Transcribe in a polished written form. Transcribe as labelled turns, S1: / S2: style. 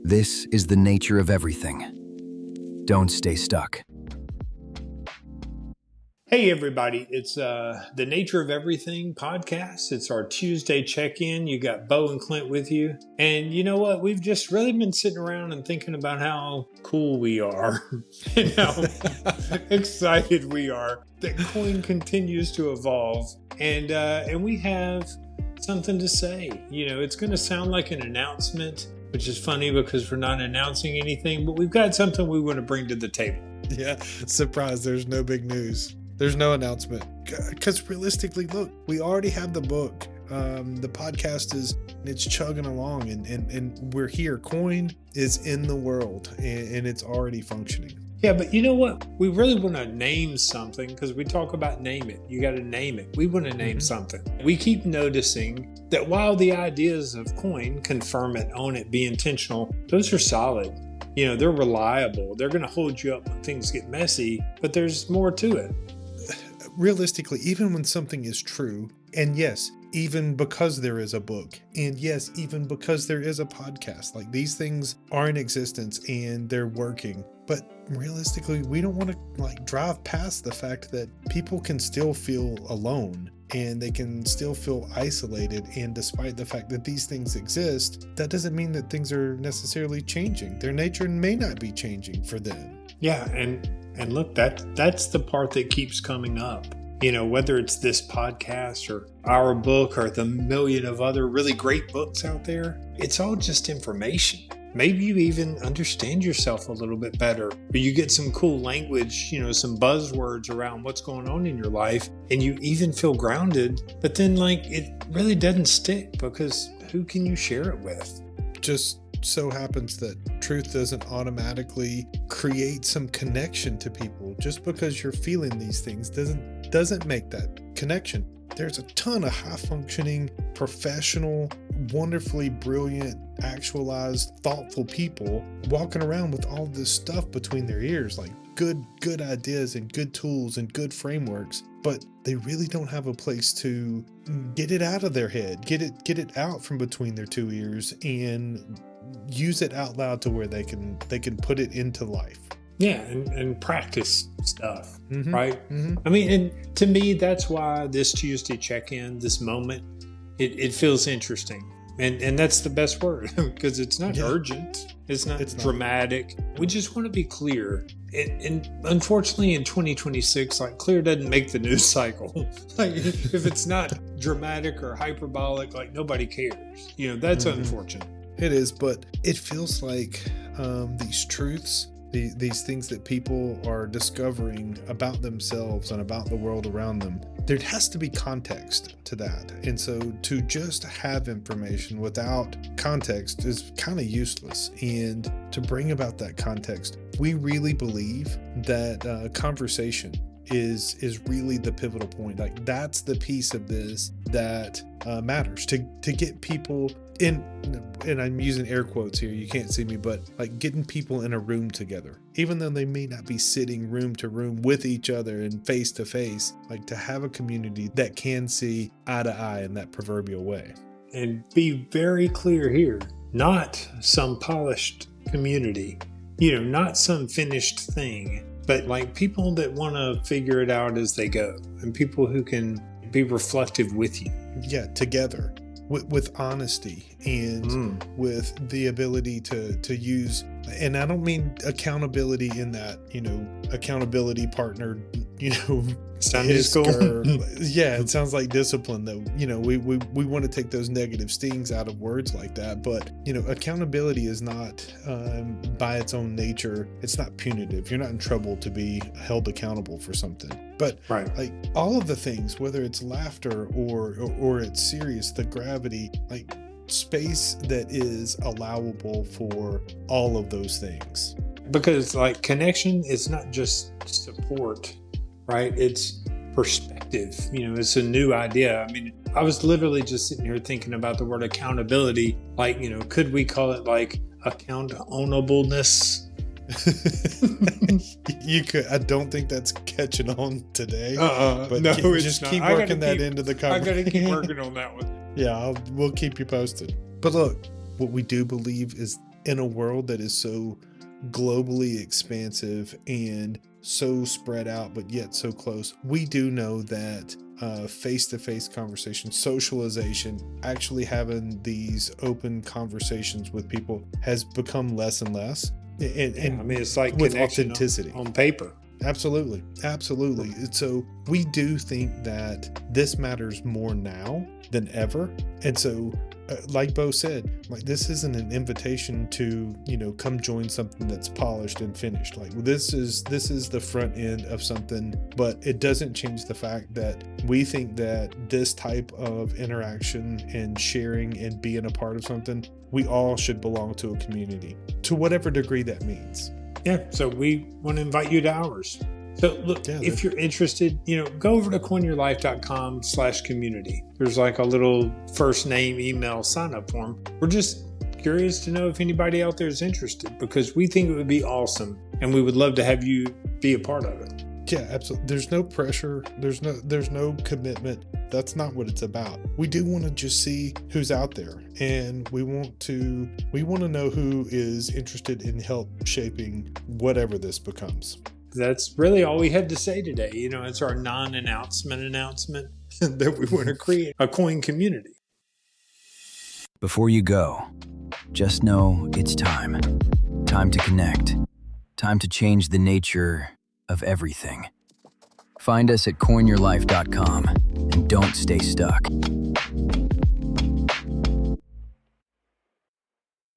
S1: This is the nature of everything. Don't stay stuck.
S2: Hey everybody, it's the Nature of Everything podcast. It's our Tuesday check-in. You got Bo and Clint with you. And you know what? We've just really been sitting around and thinking about how cool we are and how excited we are that coin continues to evolve. And we have something to say. You know, it's going to sound like an announcement, which is funny because we're not announcing anything, but we've got something we want to bring to the table.
S3: Yeah, surprise, there's no big news. There's no announcement. Because realistically, look, we already have the book. The podcast it's chugging along and we're here. Coin is in the world and it's already functioning.
S2: Yeah, but you know what? We really want to name something because we talk about name it. You got to name it. We want to name something. We keep noticing that while the ideas of coin, confirm it, own it, be intentional, those are solid. You know, they're reliable. They're going to hold you up when things get messy, but there's more to it.
S3: Realistically, even when something is true, and yes, even because there is a book, and yes, even because there is a podcast, like these things are in existence and they're working. But realistically, we don't want to drive past the fact that people can still feel alone and they can still feel isolated. And despite the fact that these things exist, that doesn't mean that things are necessarily changing. Their nature may not be changing for them.
S2: Yeah, and look, that's the part that keeps coming up. You know, whether it's this podcast or our book or the million of other really great books out there, it's all just information. Maybe you even understand yourself a little bit better, or you get some cool language, you know, some buzzwords around what's going on in your life, and you even feel grounded, but then it really doesn't stick because who can you share it with?
S3: Just so happens that truth doesn't automatically create some connection to people. Just because you're feeling these things doesn't make that connection. There's a ton of high-functioning, professional, wonderfully brilliant, actualized, thoughtful people walking around with all this stuff between their ears, like good ideas and good tools and good frameworks, but they really don't have a place to get it out of their head, get it out from between their two ears and use it out loud to where they can put it into life.
S2: Yeah, and practice stuff, right? I mean, and to me, that's why this Tuesday check-in, this moment, it feels interesting. And that's the best word because it's not urgent. It's not dramatic. We just want to be clear. And unfortunately, in 2026, clear doesn't make the news cycle. If it's not dramatic or hyperbolic, nobody cares. You know, that's unfortunate.
S3: It is, but it feels like these truths, these things that people are discovering about themselves and about the world around them, there has to be context to that. And so to just have information without context is kind of useless. And to bring about that context, we really believe that conversation is really the pivotal point. That's the piece of this that matters to get people in, and I'm using air quotes here, you can't see me, but getting people in a room together, even though they may not be sitting room to room with each other and face to face, to have a community that can see eye to eye in that proverbial way.
S2: And be very clear here, not some polished community, not some finished thing, but people that want to figure it out as they go and people who can be reflective with you.
S3: Yeah, together. With honesty and with the ability to use, and I don't mean accountability in that, accountability partner,
S2: Sunday school.
S3: Yeah, it sounds like discipline though. We want to take those negative stings out of words like that, but accountability is not by its own nature, it's not punitive. You're not in trouble to be held accountable for something. But
S2: right.
S3: All of the things, whether it's laughter or it's serious, the gravity, space that is allowable for all of those things.
S2: Because connection is not just support, right? It's perspective. It's a new idea. I mean, I was literally just sitting here thinking about the word accountability. Could we call it account-ownableness?
S3: You could. I don't think that's catching on today.
S2: But no,
S3: just keep working that into the conversation.
S2: I gotta keep working on that one.
S3: Yeah, we'll keep you posted. But look, what we do believe is in a world that is so globally expansive and so spread out, but yet so close, we do know that face-to-face conversation, socialization, actually having these open conversations with people has become less and less. And
S2: I mean, it's like
S3: with
S2: connection
S3: authenticity
S2: on paper.
S3: Absolutely. And so we do think that this matters more now than ever. And so, like Bo said, like, this isn't an invitation to, come join something that's polished and finished. Like, this is the front end of something, but it doesn't change the fact that we think that this type of interaction and sharing and being a part of something, we all should belong to a community, to whatever degree that means.
S2: Yeah, so we want to invite you to ours. So look, if you're interested, go over to coinyourlife.com/community. There's like a little first name email sign up form. We're just curious to know if anybody out there is interested, because we think it would be awesome and we would love to have you be a part of it.
S3: Yeah, absolutely. There's no pressure. There's no commitment. That's not what it's about. We do want to just see who's out there, and we want to know who is interested in help shaping whatever this becomes.
S2: That's really all we had to say today. It's our non-announcement that we want to create a coin community.
S1: Before you go, just know it's time. Time to connect. Time to change the nature of everything. Find us at coinyourlife.com and don't stay stuck.